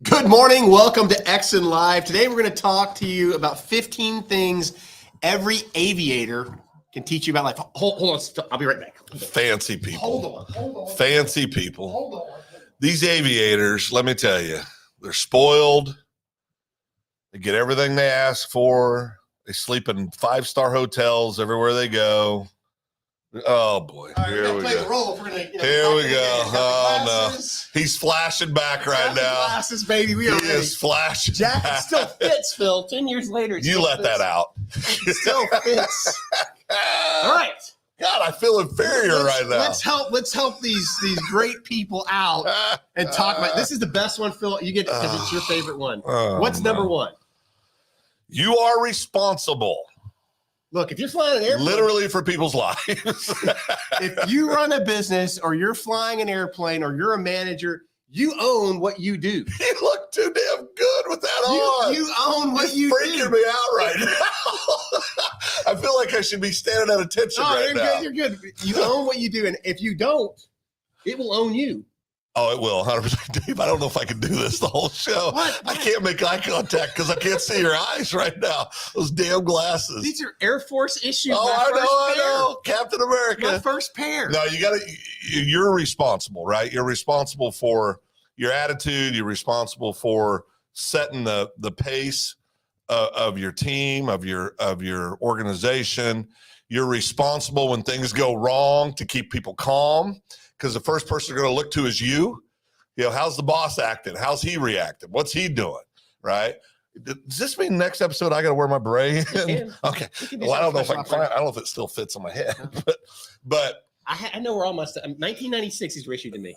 Good morning. Welcome to EXSIN Live. Today we're going to talk to you about 15 things every aviator can teach you about life. Hold on. I'll be right back. Fancy people. Hold on. Fancy people. Hold on. These aviators, let me tell you, they're spoiled. They get everything they ask for. They sleep in 5-star hotels everywhere they go. Oh boy, All right, here we go. Here we go. Oh no, he's flashing back right now. Glasses, baby. We are He is flashing. Jacket back. still fits, Phil. 10 years later, You let that out. It still fits. All right. God, I feel inferior right now. Let's help these great people out and talk about. This is the best one, Phil. You get it because it's your favorite one. What's number one? You are responsible. Look, if you're flying an airplane, literally for people's lives. if you run a business or you're flying an airplane or you're a manager, you own what you do. You look too damn good with that on. You own what you freaking do. me out right now. I feel like I should be standing at attention right now. You're good. You own what you do, and if you don't, it will own you. Oh, it will, 100%. Dave, I don't know if I can do this the whole show. What? I can't make eye contact because I can't see your eyes right now. Those damn glasses. These are Air Force issues. Oh, I know. Captain America. My first pair. No, you're responsible, right? You're responsible for your attitude. You're responsible for setting the pace of your team, of your organization. You're responsible when things go wrong to keep people calm. Because the first person you're going to look to is you. You know, how's the boss acting? How's he reacting? What's he doing? Right? Does this mean next episode I got to wear my braid? Okay. Well, I don't know if I can find. I don't know if it still fits on my head, but I know where all my stuff. 1996 is issued to me.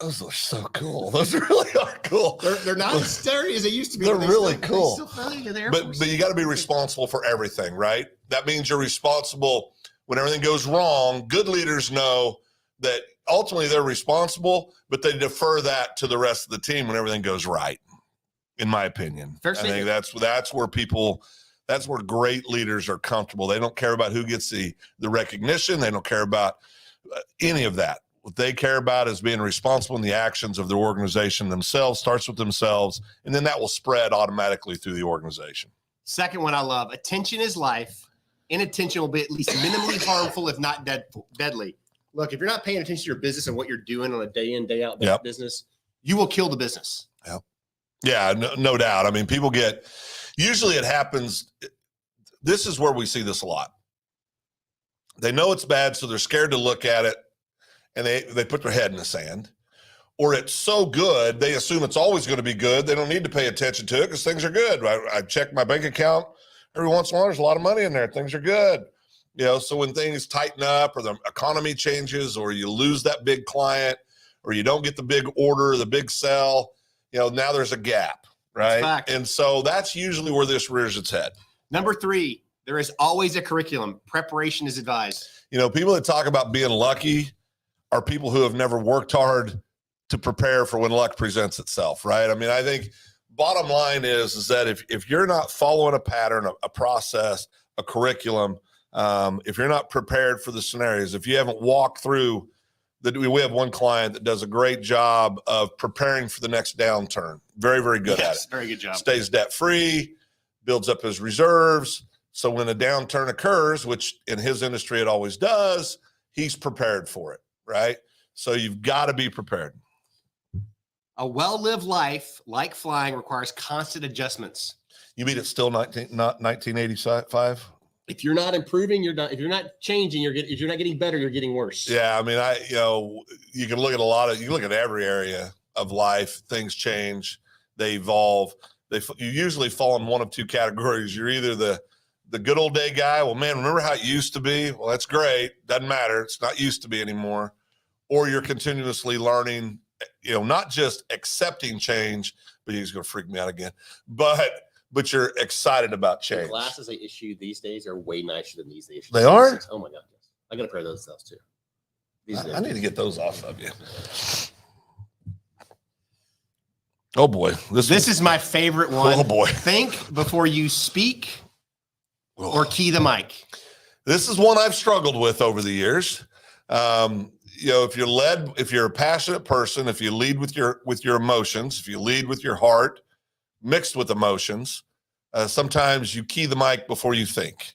Those are so cool. Those really are cool. They're not as scary as they used to be. They're really cool. But you got to be responsible for everything, right? That means you're responsible when everything goes wrong. Good leaders know that ultimately they're responsible, but they defer that to the rest of the team when everything goes right, in my opinion. I think that's where great leaders are comfortable. They don't care about who gets the recognition. They don't care about any of that. What they care about is being responsible in the actions of their organization themselves, starts with themselves, and then that will spread automatically through the organization. Second one I love, attention is life. Inattention will be at least minimally harmful, if not deadly. Look, if you're not paying attention to your business and what you're doing on a day in, day out business, you will kill the business. Yep. Yeah, no doubt. I mean, usually it happens. This is where we see this a lot. They know it's bad, so they're scared to look at it, and they put their head in the sand. Or it's so good, they assume it's always going to be good. They don't need to pay attention to it because things are good. I check my bank account every once in a while. There's a lot of money in there. Things are good. You know, so when things tighten up or the economy changes or you lose that big client or you don't get the big order, the big sell, you know, now there's a gap, right? And so that's usually where this rears its head. Number 3, there is always a curriculum. Preparation is advised. You know, people that talk about being lucky are people who have never worked hard to prepare for when luck presents itself, right? I mean, I think bottom line is that if you're not following a pattern, a process, a curriculum, if you're not prepared for the scenarios, if you haven't walked through we have one client that does a great job of preparing for the next downturn. Very, very good at it. Very good job. Stays debt free, builds up his reserves. So when a downturn occurs, which in his industry it always does, he's prepared for it, right? So you've got to be prepared. A well-lived life, like flying, requires constant adjustments. You mean it's still 1985? If you're not improving, you're not. If you're not changing, if you're not getting better, you're getting worse. Yeah, I mean, you can look at you look at every area of life. Things change, they evolve. You usually fall in one of two categories. You're either the good old day guy. Well, man, remember how it used to be? Well, that's great. Doesn't matter. It's not used to be anymore. Or you're continuously learning. You know, not just accepting change, but he's going to freak me out again. But you're excited about change. The glasses they issue these days are way nicer than these days. They are? Oh my God. Yes. I got a pair of those stuff too. I need to get those off of you. Oh boy. This is my favorite one. Oh boy. Think before you speak or key the mic. This is one I've struggled with over the years. if you're a passionate person, if you lead with your emotions, if you lead with your heart mixed with emotions, sometimes you key the mic before you think.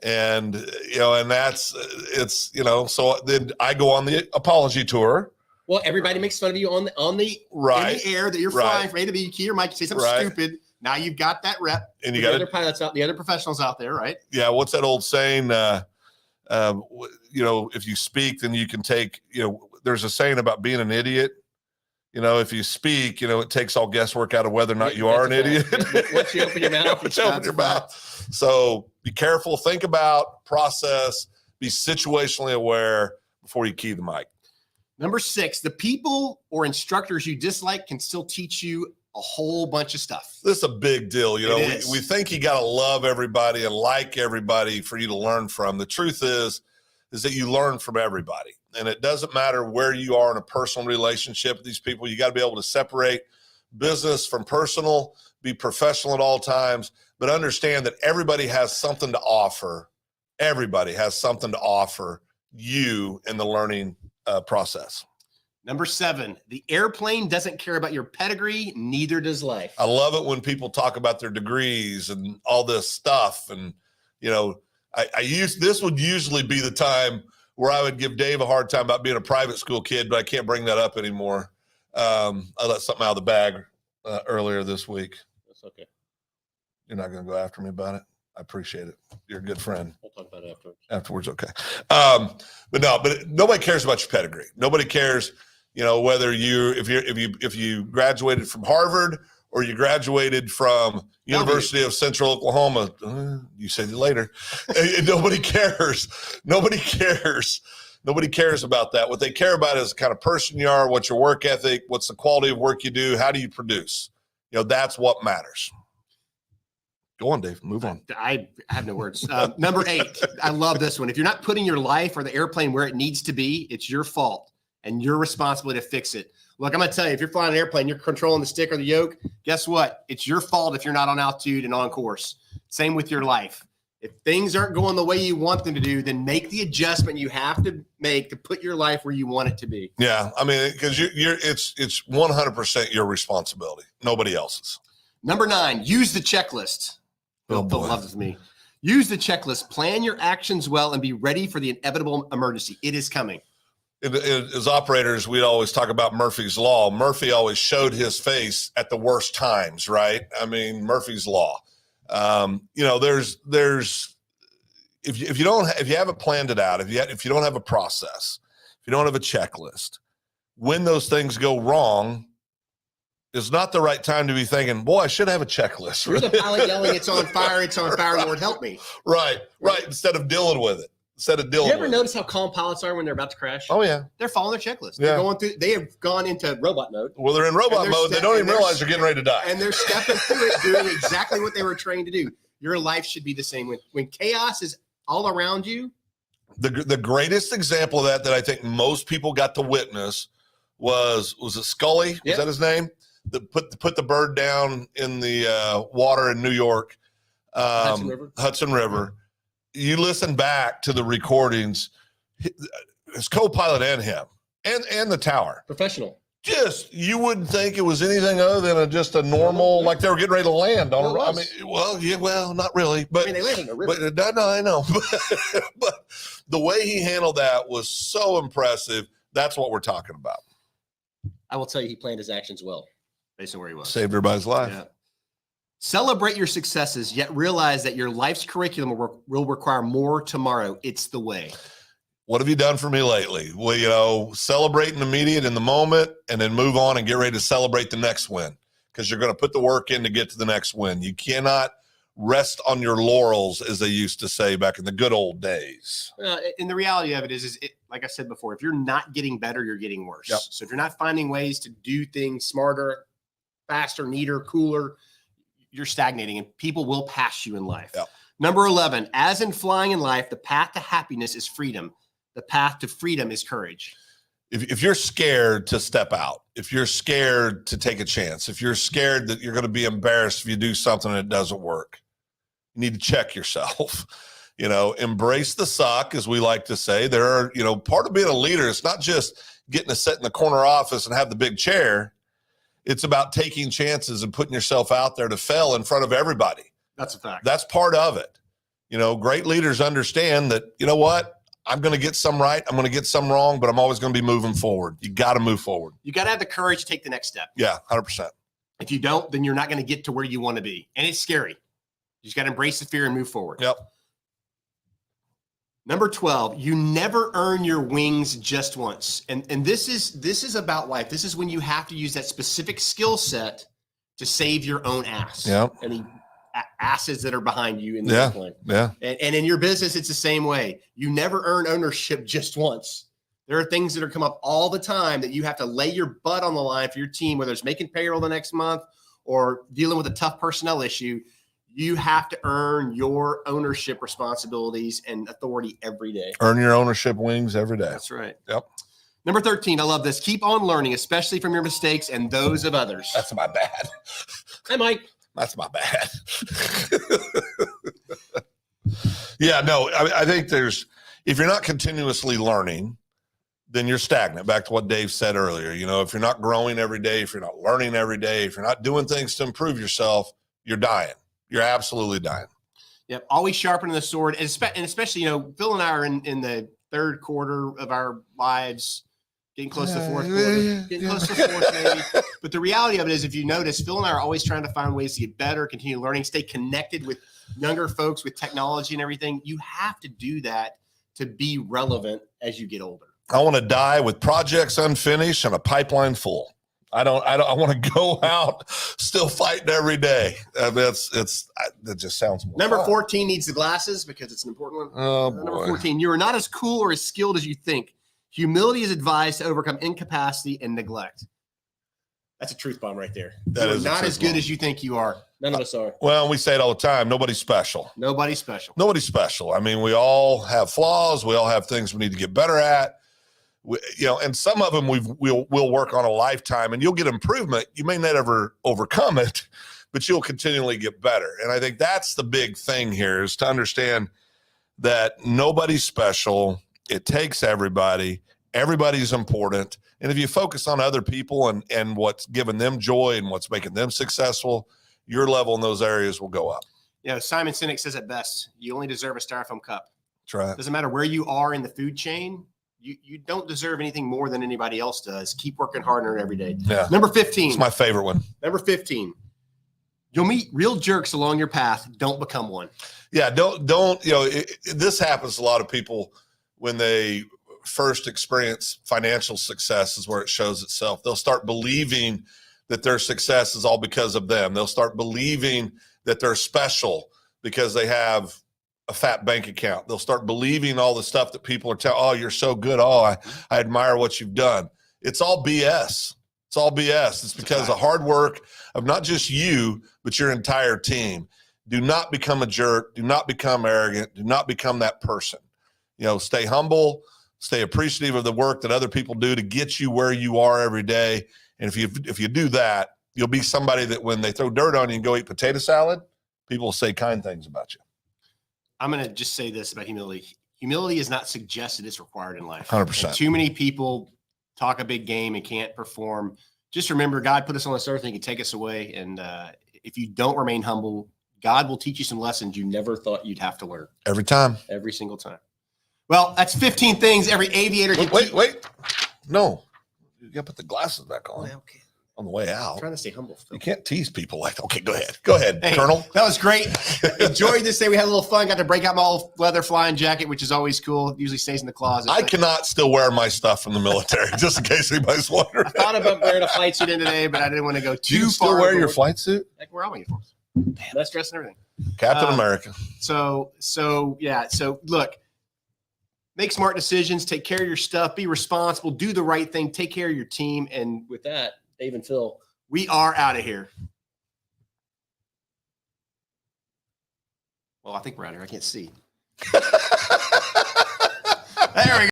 And, and so then I go on the apology tour. Well, everybody makes fun of you on the right. in the air that you're flying from A to B. You key your mic, you say something stupid. Now you've got that rep. And you got the other pilots out, the other professionals out there, right? Yeah. What's that old saying? If you speak, then you can take, there's a saying about being an idiot. If you speak, it takes all guesswork out of whether or not you are an idiot. Once you open your mouth, So be careful, think about, process, be situationally aware before you key the mic. Number 6, the people or instructors you dislike can still teach you a whole bunch of stuff. This is a big deal. We think you got to love everybody and like everybody for you to learn from. The truth is that you learn from everybody. And it doesn't matter where you are in a personal relationship with these people. You got to be able to separate business from personal, be professional at all times, but understand that everybody has something to offer. Everybody has something to offer you in the learning process. Number 7, the airplane doesn't care about your pedigree, neither does life. I love it when people talk about their degrees and all this stuff. And, this would usually be the time where I would give Dave a hard time about being a private school kid, but I can't bring that up anymore. I let something out of the bag earlier this week. That's okay. You're not going to go after me about it? I appreciate it. You're a good friend. We'll talk about it afterwards. Afterwards, okay. But nobody cares about your pedigree. Nobody cares, whether if you graduated from Harvard or you graduated from University of Central Oklahoma. You said it later. Nobody cares. Nobody cares. Nobody cares about that. What they care about is the kind of person you are, what's your work ethic, what's the quality of work you do, how do you produce? That's what matters. Go on, Dave. Move on. I have no words. Number 8. I love this one. If you're not putting your life or the airplane where it needs to be, it's your fault and you're responsible to fix it. Look, I'm going to tell you, if you're flying an airplane, you're controlling the stick or the yoke, guess what? It's your fault if you're not on altitude and on course. Same with your life. If things aren't going the way you want them to do, then make the adjustment you have to make to put your life where you want it to be. Yeah, I mean, because it's 100% your responsibility, nobody else's. Number 9, use the checklist. Bill loves me. Use the checklist. Plan your actions well and be ready for the inevitable emergency. It is coming. As operators, we'd always talk about Murphy's Law. Murphy always showed his face at the worst times, right? I mean, Murphy's Law. There's if you haven't planned it out, if you don't have a process, if you don't have a checklist, when those things go wrong, it's not the right time to be thinking, boy, I should have a checklist. You're the pilot yelling, it's on fire, Lord help me. Right. Instead of dealing with it. You ever notice how calm pilots are when they're about to crash? Oh, yeah. They're following their checklist. They're going through, they have gone into robot mode. Well, they're in robot mode. They don't even realize they're getting ready to die. And they're stepping through it, doing exactly what they were trained to do. Your life should be the same. When chaos is all around you. The greatest example of that I think most people got to witness was it Scully? Yep. Was that his name? That put the bird down in the water in New York, Hudson River. You listen back to the recordings, his co-pilot and him, and the tower. Professional. You wouldn't think it was anything other than just a normal, like they were getting ready to land on a. I mean, not really, but they landed in a river. No, I know, but the way he handled that was so impressive. That's what we're talking about. I will tell you, he planned his actions well, based on where he was. Saved everybody's life. Yeah. Celebrate your successes, yet realize that your life's curriculum will require more tomorrow. It's the way. What have you done for me lately? Well, celebrate in the immediate, in the moment, and then move on and get ready to celebrate the next win, because you're going to put the work in to get to the next win. You cannot rest on your laurels, as they used to say back in the good old days. And the reality of it is like I said before, if you're not getting better, you're getting worse. Yep. So if you're not finding ways to do things smarter, faster, neater, cooler, you're stagnating, and people will pass you in life. Yep. Number 11, as in flying in life, the path to happiness is freedom. The path to freedom is courage. If you're scared to step out, if you're scared to take a chance, if you're scared that you're going to be embarrassed if you do something and it doesn't work, you need to check yourself. Embrace the suck, as we like to say. There are, part of being a leader. It's not just getting to sit in the corner office and have the big chair. It's about taking chances and putting yourself out there to fail in front of everybody. That's a fact. That's part of it. Great leaders understand that, what? I'm going to get some right. I'm going to get some wrong, but I'm always going to be moving forward. You got to move forward. You got to have the courage to take the next step. Yeah, 100%. If you don't, then you're not going to get to where you want to be. And it's scary. You just got to embrace the fear and move forward. Yep. Number 12, you never earn your wings just once. And this is about life. This is when you have to use that specific skill set to save your own ass. Yep. And the asses that are behind you in the airplane. Yeah. And in your business, it's the same way. You never earn ownership just once. There are things that are come up all the time that you have to lay your butt on the line for your team, whether it's making payroll the next month or dealing with a tough personnel issue. You have to earn your ownership responsibilities and authority every day. Earn your ownership wings every day. That's right. Yep. Number 13, I love this. Keep on learning, especially from your mistakes and those of others. That's my bad. Hi, Mike. That's my bad. Yeah, no, I think if you're not continuously learning, then you're stagnant. Back to what Dave said earlier. If you're not growing every day, if you're not learning every day, if you're not doing things to improve yourself, you're dying. You're absolutely dying. Yep. Always sharpening the sword. And especially, Phil and I are in the third quarter of our lives, getting close to fourth quarter, getting close to fourth maybe. But the reality of it is, if you notice, Phil and I are always trying to find ways to get better, continue learning, stay connected with younger folks, with technology and everything. You have to do that to be relevant as you get older. I want to die with projects unfinished and a pipeline full. I want to go out still fighting every day. That just sounds more Number fun. 14 needs the glasses because it's an important one. Oh, Number 14, you are not as cool or as skilled as you think. Humility is advised to overcome incapacity and neglect. That's a truth bomb right there. That is not as good as you think you are. None of us are. Well, we say it all the time. Nobody's special. Nobody's special. Nobody's special. I mean, we all have flaws. We all have things we need to get better at. And some of them we'll work on a lifetime, and you'll get improvement. You may not ever overcome it, but you'll continually get better. And I think that's the big thing here, is to understand that nobody's special. It takes everybody. Everybody's important. And if you focus on other people and what's giving them joy and what's making them successful, your level in those areas will go up. Simon Sinek says it best. You only deserve a styrofoam cup. That's right. Doesn't matter where you are in the food chain. You don't deserve anything more than anybody else does. Keep working harder every day. Yeah. Number 15. It's my favorite one. Number 15. You'll meet real jerks along your path. Don't become one. Yeah. Don't, this happens to a lot of people when they first experience financial success, is where it shows itself. They'll start believing that their success is all because of them. They'll start believing that they're special because they have a fat bank account. They'll start believing all the stuff that people are telling. Oh, you're so good. Oh, I admire what you've done. It's all BS. It's all BS. It's because of hard work of not just you, but your entire team. Do not become a jerk. Do not become arrogant. Do not become that person. Stay humble, stay appreciative of the work that other people do to get you where you are every day. And if you do that, you'll be somebody that when they throw dirt on you and go eat potato salad, people will say kind things about you. I'm going to just say this about humility. Humility is not suggested, it's required in life. 100%. And too many people talk a big game and can't perform. Just remember, God put us on this earth and he can take us away. And if you don't remain humble, God will teach you some lessons you never thought you'd have to learn. Every time. Every single time. Well, that's 15 things every aviator can Wait. No. You got to put the glasses back on. Okay. On the way out. I'm trying to stay humble still. You can't tease people like that. Okay, go ahead, hey, Colonel. That was great. Enjoyed this day. We had a little fun. Got to break out my old leather flying jacket, which is always cool. It usually stays in the closet. I cannot still wear my stuff from the military, just in case anybody's wondering. I thought about wearing a flight suit in today, but I didn't want to go too far. You still wear your flight suit? I can wear all my uniforms. Best dress and everything. Captain America. So look, make smart decisions, take care of your stuff, be responsible, do the right thing, take care of your team. And with that, Dave and Phil, we are out of here. Well, I think we're out of here. I can't see. There we go.